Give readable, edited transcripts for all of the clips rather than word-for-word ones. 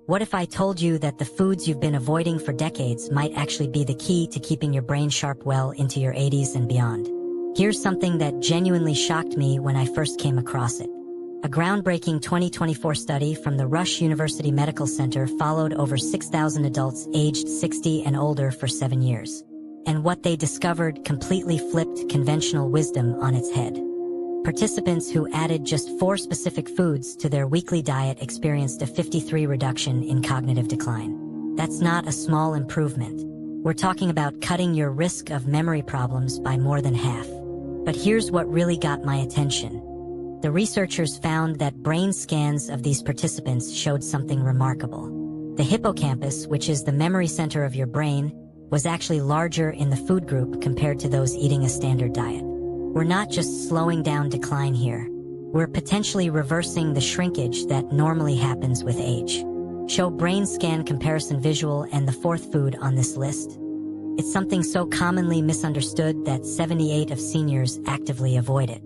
What if I told you that the foods you've been avoiding for decades might actually be the key to keeping your brain sharp well into your 80s and beyond? Here's something that genuinely shocked me when I first came across it. A groundbreaking 2024 study from the Rush University Medical Center followed over 6,000 adults aged 60 and older for 7 years. And what they discovered completely flipped conventional wisdom on its head. Participants who added just 4 specific foods to their weekly diet experienced a 53% reduction in cognitive decline. That's not a small improvement. We're talking about cutting your risk of memory problems by more than half. But here's what really got my attention. The researchers found that brain scans of these participants showed something remarkable. The hippocampus, which is the memory center of your brain, was actually larger in the food group compared to those eating a standard diet. We're not just slowing down decline here. We're potentially reversing the shrinkage that normally happens with age. Show brain scan comparison visual and the 4th food on this list. It's something so commonly misunderstood that 78% of seniors actively avoid it.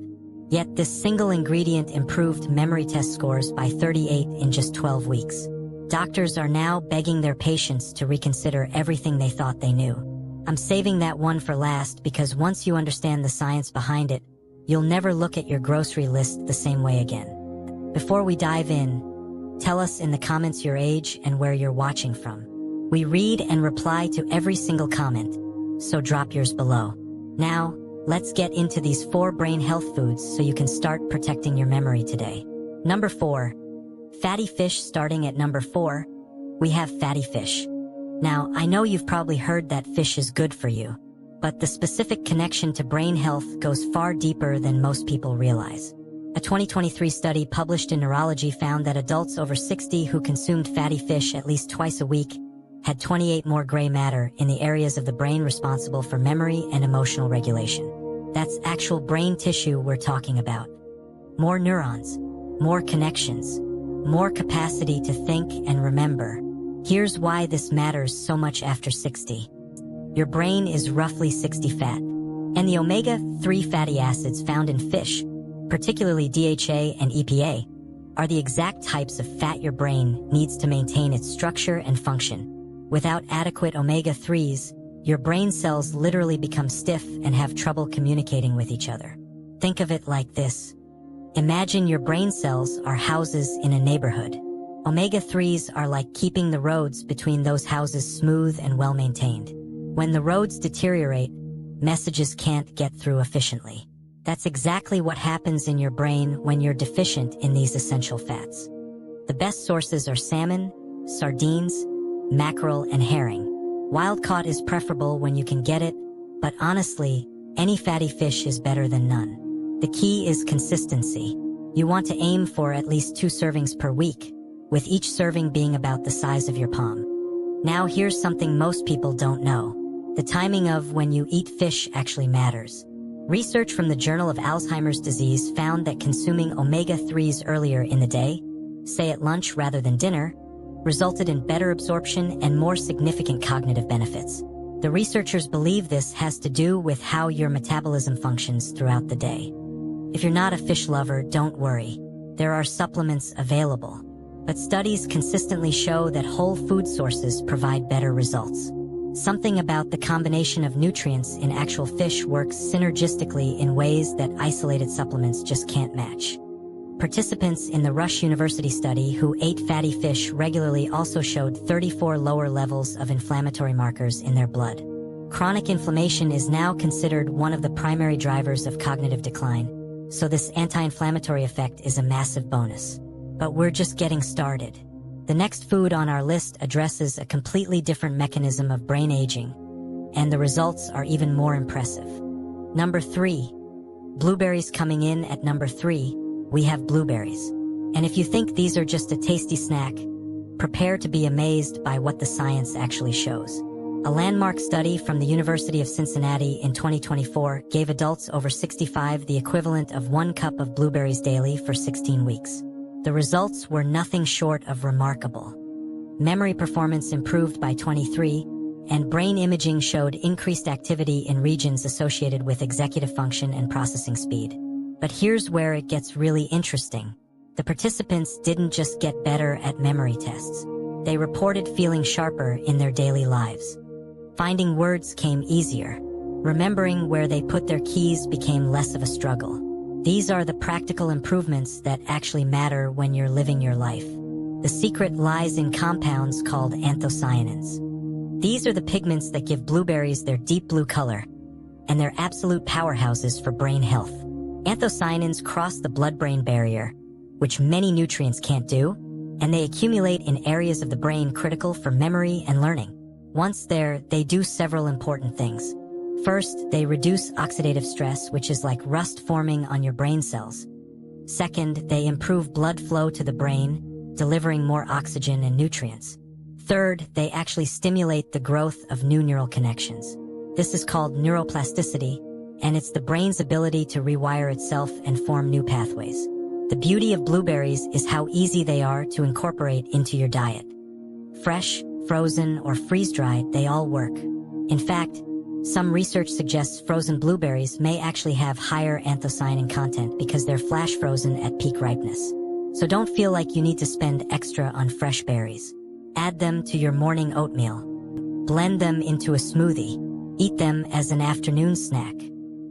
Yet this single ingredient improved memory test scores by 38% in just 12 weeks. Doctors are now begging their patients to reconsider everything they thought they knew. I'm saving that one for last because once you understand the science behind it, you'll never look at your grocery list the same way again. Before we dive in, tell us in the comments your age and where you're watching from. We read and reply to every single comment, so drop yours below. Now, let's get into these 4 brain health foods so you can start protecting your memory today. Number 4. Fatty fish. Starting at number 4, we have fatty fish. Now, I know you've probably heard that fish is good for you, but the specific connection to brain health goes far deeper than most people realize. A 2023 study published in Neurology found that adults over 60 who consumed fatty fish at least twice a week had 28 more gray matter in the areas of the brain responsible for memory and emotional regulation. That's actual brain tissue we're talking about. More neurons, more connections, more capacity to think and remember. Here's why this matters so much after 60. Your brain is roughly 60 fat, and the omega-3 fatty acids found in fish, particularly DHA and EPA, are the exact types of fat your brain needs to maintain its structure and function. Without adequate omega-3s, your brain cells literally become stiff and have trouble communicating with each other. Think of it like this. Imagine your brain cells are houses in a neighborhood. Omega-3s are like keeping the roads between those houses smooth and well-maintained. When the roads deteriorate, messages can't get through efficiently. That's exactly what happens in your brain when you're deficient in these essential fats. The best sources are salmon, sardines, mackerel, and herring. Wild-caught is preferable when you can get it, but honestly, any fatty fish is better than none. The key is consistency. You want to aim for at least 2 servings per week, with each serving being about the size of your palm. Now here's something most people don't know. The timing of when you eat fish actually matters. Research from the Journal of Alzheimer's Disease found that consuming omega-3s earlier in the day, say at lunch rather than dinner, resulted in better absorption and more significant cognitive benefits. The researchers believe this has to do with how your metabolism functions throughout the day. If you're not a fish lover, don't worry. There are supplements available. But studies consistently show that whole food sources provide better results. Something about the combination of nutrients in actual fish works synergistically in ways that isolated supplements just can't match. Participants in the Rush University study who ate fatty fish regularly also showed 34 lower levels of inflammatory markers in their blood. Chronic inflammation is now considered one of the primary drivers of cognitive decline, so this anti-inflammatory effect is a massive bonus. But we're just getting started. The next food on our list addresses a completely different mechanism of brain aging, and the results are even more impressive. Number 3. Blueberries. Coming in at number 3, we have blueberries. And if you think these are just a tasty snack, prepare to be amazed by what the science actually shows. A landmark study from the University of Cincinnati in 2024 gave adults over 65 the equivalent of 1 cup of blueberries daily for 16 weeks. The results were nothing short of remarkable. Memory performance improved by 23, and brain imaging showed increased activity in regions associated with executive function and processing speed. But here's where it gets really interesting. The participants didn't just get better at memory tests. They reported feeling sharper in their daily lives. Finding words came easier. Remembering where they put their keys became less of a struggle. These are the practical improvements that actually matter when you're living your life. The secret lies in compounds called anthocyanins. These are the pigments that give blueberries their deep blue color, and they're absolute powerhouses for brain health. Anthocyanins cross the blood-brain barrier, which many nutrients can't do, and they accumulate in areas of the brain critical for memory and learning. Once there, they do several important things. First, they reduce oxidative stress, which is like rust forming on your brain cells. Second, they improve blood flow to the brain, delivering more oxygen and nutrients. Third, they actually stimulate the growth of new neural connections. This is called neuroplasticity, and it's the brain's ability to rewire itself and form new pathways. The beauty of blueberries is how easy they are to incorporate into your diet. Fresh, frozen, or freeze-dried, they all work. In fact, some research suggests frozen blueberries may actually have higher anthocyanin content because they're flash frozen at peak ripeness. So don't feel like you need to spend extra on fresh berries. Add them to your morning oatmeal. Blend them into a smoothie. Eat them as an afternoon snack.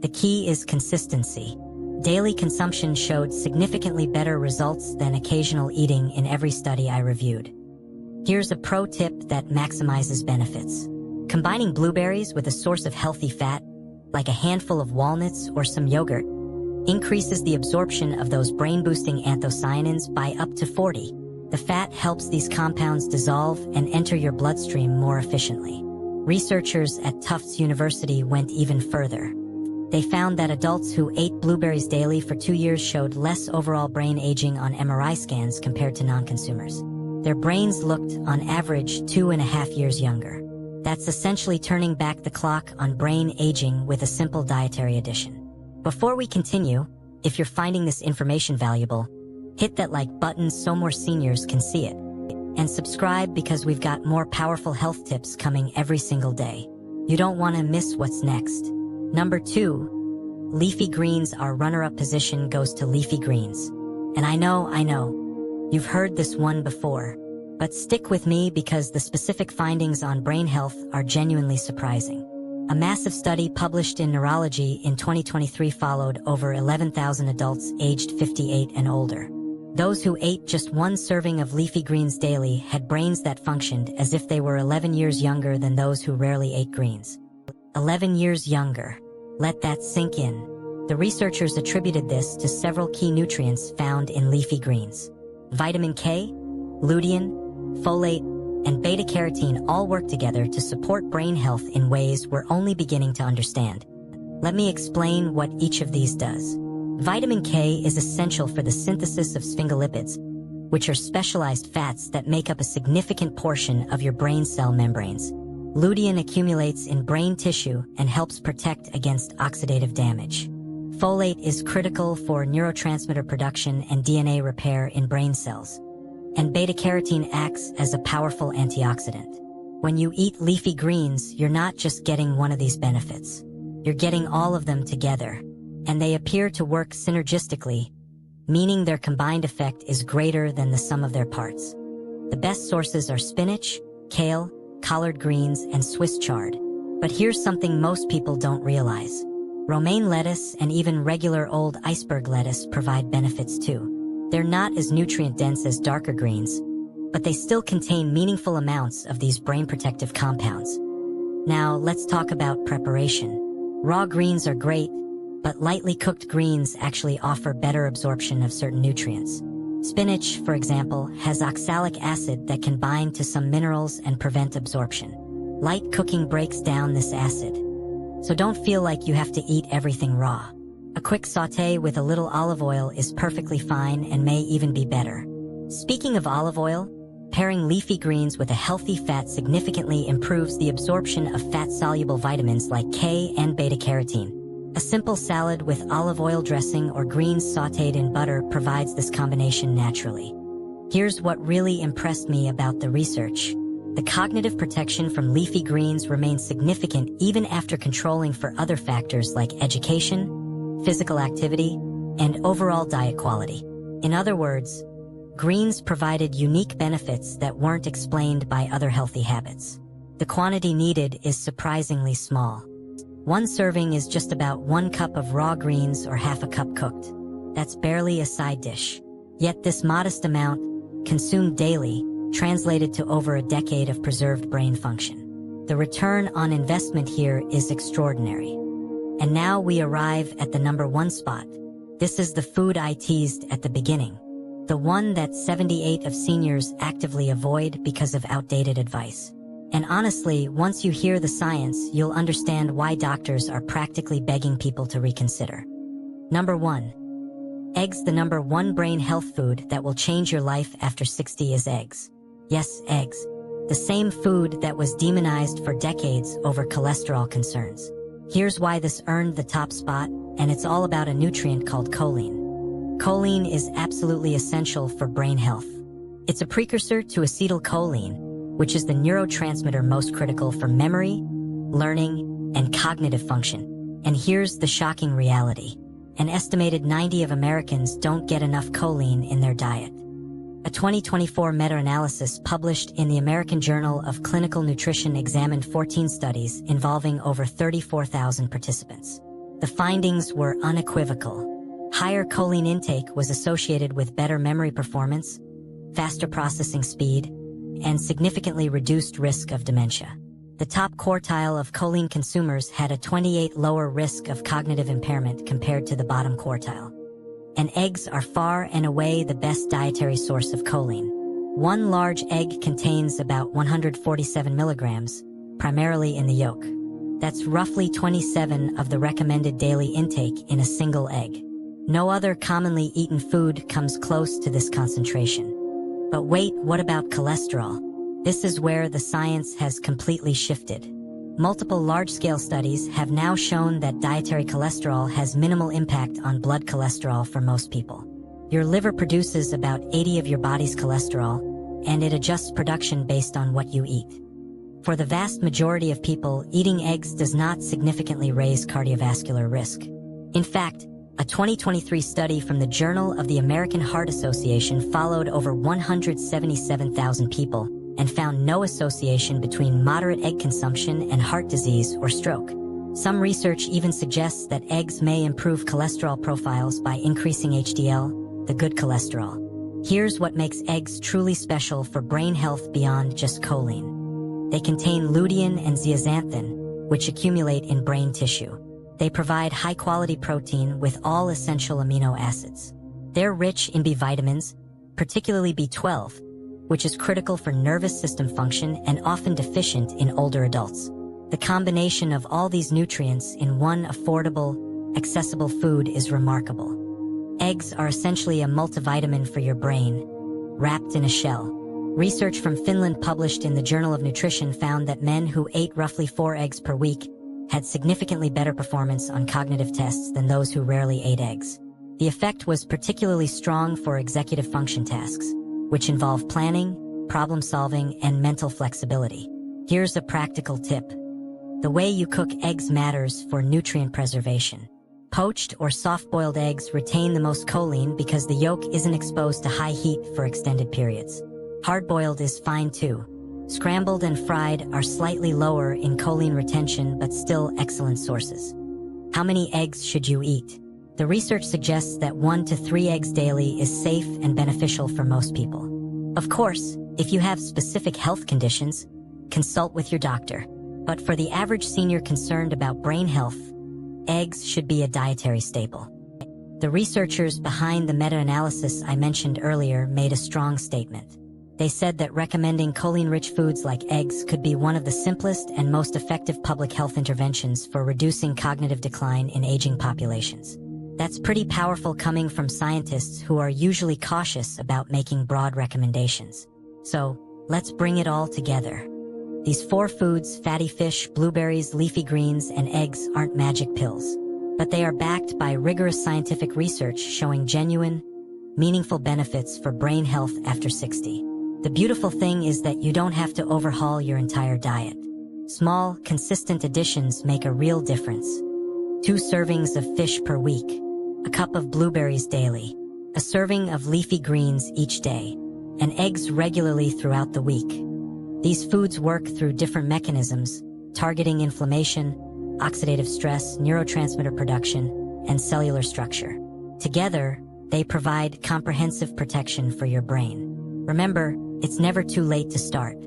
The key is consistency. Daily consumption showed significantly better results than occasional eating in every study I reviewed. Here's a pro tip that maximizes benefits. Combining blueberries with a source of healthy fat, like a handful of walnuts or some yogurt, increases the absorption of those brain-boosting anthocyanins by up to 40. The fat helps these compounds dissolve and enter your bloodstream more efficiently. Researchers at Tufts University went even further. They found that adults who ate blueberries daily for 2 years showed less overall brain aging on MRI scans compared to non-consumers. Their brains looked, on average, 2.5 years younger. That's essentially turning back the clock on brain aging with a simple dietary addition. Before we continue, if you're finding this information valuable, hit that like button so more seniors can see it. And subscribe because we've got more powerful health tips coming every single day. You don't want to miss what's next. Number 2, leafy greens. Our runner-up position goes to leafy greens. And I know, you've heard this one before, but stick with me because the specific findings on brain health are genuinely surprising. A massive study published in Neurology in 2023 followed over 11,000 adults aged 58 and older. Those who ate just one serving of leafy greens daily had brains that functioned as if they were 11 years younger than those who rarely ate greens. 11 years younger. Let that sink in. The researchers attributed this to several key nutrients found in leafy greens. Vitamin K, lutein, folate, and beta-carotene all work together to support brain health in ways we're only beginning to understand. Let me explain what each of these does. Vitamin K is essential for the synthesis of sphingolipids, which are specialized fats that make up a significant portion of your brain cell membranes. Lutein accumulates in brain tissue and helps protect against oxidative damage. Folate is critical for neurotransmitter production and DNA repair in brain cells. And beta-carotene acts as a powerful antioxidant. When you eat leafy greens, you're not just getting one of these benefits. You're getting all of them together, and they appear to work synergistically, meaning their combined effect is greater than the sum of their parts. The best sources are spinach, kale, collard greens, and Swiss chard. But here's something most people don't realize. Romaine lettuce and even regular old iceberg lettuce provide benefits too. They're not as nutrient-dense as darker greens, but they still contain meaningful amounts of these brain-protective compounds. Now, let's talk about preparation. Raw greens are great, but lightly cooked greens actually offer better absorption of certain nutrients. Spinach, for example, has oxalic acid that can bind to some minerals and prevent absorption. Light cooking breaks down this acid. So don't feel like you have to eat everything raw. A quick sauté with a little olive oil is perfectly fine and may even be better. Speaking of olive oil, pairing leafy greens with a healthy fat significantly improves the absorption of fat-soluble vitamins like K and beta-carotene. A simple salad with olive oil dressing or greens sautéed in butter provides this combination naturally. Here's what really impressed me about the research. The cognitive protection from leafy greens remains significant even after controlling for other factors like education, physical activity, and overall diet quality. In other words, greens provided unique benefits that weren't explained by other healthy habits. The quantity needed is surprisingly small. One serving is just about 1 cup of raw greens or half a cup cooked. That's barely a side dish. Yet this modest amount, consumed daily, translated to over a decade of preserved brain function. The return on investment here is extraordinary. And now we arrive at the number 1 spot. This is the food I teased at the beginning. The one that 78% of seniors actively avoid because of outdated advice. And honestly, once you hear the science, you'll understand why doctors are practically begging people to reconsider. Number 1. Eggs. The number 1 brain health food that will change your life after 60 is eggs. Yes, eggs. The same food that was demonized for decades over cholesterol concerns. Here's why this earned the top spot, and it's all about a nutrient called choline. Choline is absolutely essential for brain health. It's a precursor to acetylcholine, which is the neurotransmitter most critical for memory, learning, and cognitive function. And here's the shocking reality. An estimated 90% of Americans don't get enough choline in their diet. A 2024 meta-analysis published in the American Journal of Clinical Nutrition examined 14 studies involving over 34,000 participants. The findings were unequivocal. Higher choline intake was associated with better memory performance, faster processing speed, and significantly reduced risk of dementia. The top quartile of choline consumers had a 28% lower risk of cognitive impairment compared to the bottom quartile. And eggs are far and away the best dietary source of choline. One large egg contains about 147 milligrams, primarily in the yolk. That's roughly 27 of the recommended daily intake in a single egg. No other commonly eaten food comes close to this concentration. But wait, what about cholesterol? This is where the science has completely shifted. Multiple large-scale studies have now shown that dietary cholesterol has minimal impact on blood cholesterol for most people. Your liver produces about 80% of your body's cholesterol, and it adjusts production based on what you eat. For the vast majority of people, eating eggs does not significantly raise cardiovascular risk. In fact, a 2023 study from the Journal of the American Heart Association followed over 177,000 people and found no association between moderate egg consumption and heart disease or stroke. Some research even suggests that eggs may improve cholesterol profiles by increasing HDL, the good cholesterol. Here's what makes eggs truly special for brain health beyond just choline. They contain lutein and zeaxanthin, which accumulate in brain tissue. They provide high-quality protein with all essential amino acids. They're rich in B vitamins, particularly B12, which is critical for nervous system function and often deficient in older adults. The combination of all these nutrients in one affordable, accessible food is remarkable. Eggs are essentially a multivitamin for your brain, wrapped in a shell. Research from Finland published in the Journal of Nutrition found that men who ate roughly 4 eggs per week had significantly better performance on cognitive tests than those who rarely ate eggs. The effect was particularly strong for executive function tasks, which involve planning, problem-solving, and mental flexibility. Here's a practical tip. The way you cook eggs matters for nutrient preservation. Poached or soft-boiled eggs retain the most choline because the yolk isn't exposed to high heat for extended periods. Hard-boiled is fine too. Scrambled and fried are slightly lower in choline retention but still excellent sources. How many eggs should you eat? The research suggests that 1 to 3 eggs daily is safe and beneficial for most people. Of course, if you have specific health conditions, consult with your doctor. But for the average senior concerned about brain health, eggs should be a dietary staple. The researchers behind the meta-analysis I mentioned earlier made a strong statement. They said that recommending choline-rich foods like eggs could be one of the simplest and most effective public health interventions for reducing cognitive decline in aging populations. That's pretty powerful coming from scientists who are usually cautious about making broad recommendations. So, let's bring it all together. These 4 foods, fatty fish, blueberries, leafy greens, and eggs, aren't magic pills. But they are backed by rigorous scientific research showing genuine, meaningful benefits for brain health after 60. The beautiful thing is that you don't have to overhaul your entire diet. Small, consistent additions make a real difference. 2 servings of fish per week. A cup of blueberries daily. a serving of leafy greens each day, and eggs regularly throughout the week. These foods work through different mechanisms, targeting inflammation, oxidative stress, neurotransmitter production, and cellular structure. Together, they provide comprehensive protection for your brain. Remember, it's never too late to start.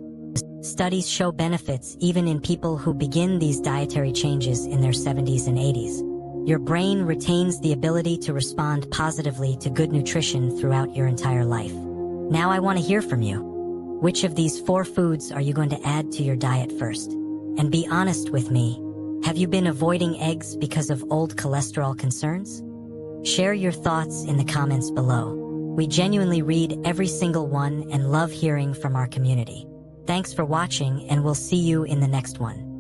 Studies show benefits even in people who begin these dietary changes in their 70s and 80s. Your brain retains the ability to respond positively to good nutrition throughout your entire life. Now I want to hear from you. Which of these 4 foods are you going to add to your diet first? And be honest with me. Have you been avoiding eggs because of old cholesterol concerns? Share your thoughts in the comments below. We genuinely read every single one and love hearing from our community. Thanks for watching, and we'll see you in the next one.